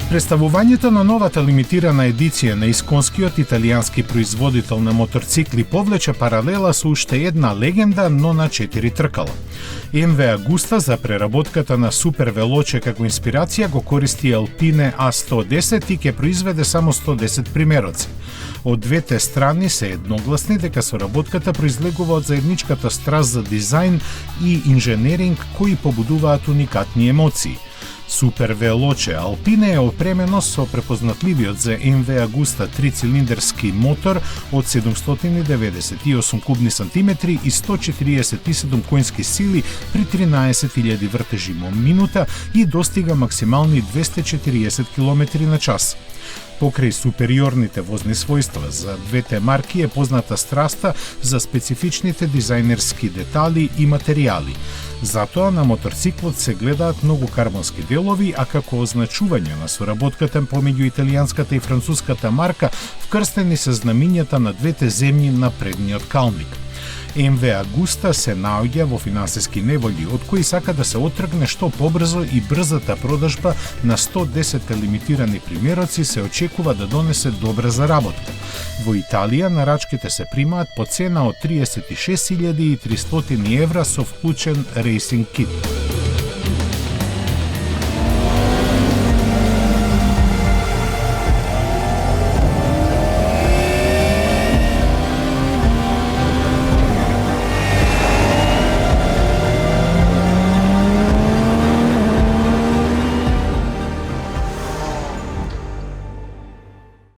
Представувањето на новата лимитирана едиција на исконскиот италијански производител на моторцикли повлече паралела со уште една легенда, но на 4 тркала. МВ Agusta за преработката на супер велоче како инспирација го користи Alpine A110 и ќе произведе само 110 примероци. Од двете страни се едногласни дека соработката произлегува од заедничката страст за дизајн и инженеринг кои побудуваат уникатни емоции. Супер велоче Alpine е опремено со препознатливиот за МВ Agusta 3-цилиндерски мотор од 798 кубни сантиметри и 147 коњски сили при 13.000 вртежи во минута и достига максимални 240 км на час. Покрај супериорните возни својства за двете марки е позната страста за специфичните дизајнерски детали и материјали. Затоа на моторциклот се гледаат многу карбонски делови, а како означување на соработката помеѓу италијанската и француската марка вкрстени се знамињата на двете земји на предниот калник. МВ Agusta се наоѓа во финансиски неволји, од кои сака да се отргне што побрзо и брзата продажба на 110 лимитирани примероци се очекува да донесе добра заработка. Во Италија нарачките се примаат по цена од 36.300 евра со вклучен рейсинг кит.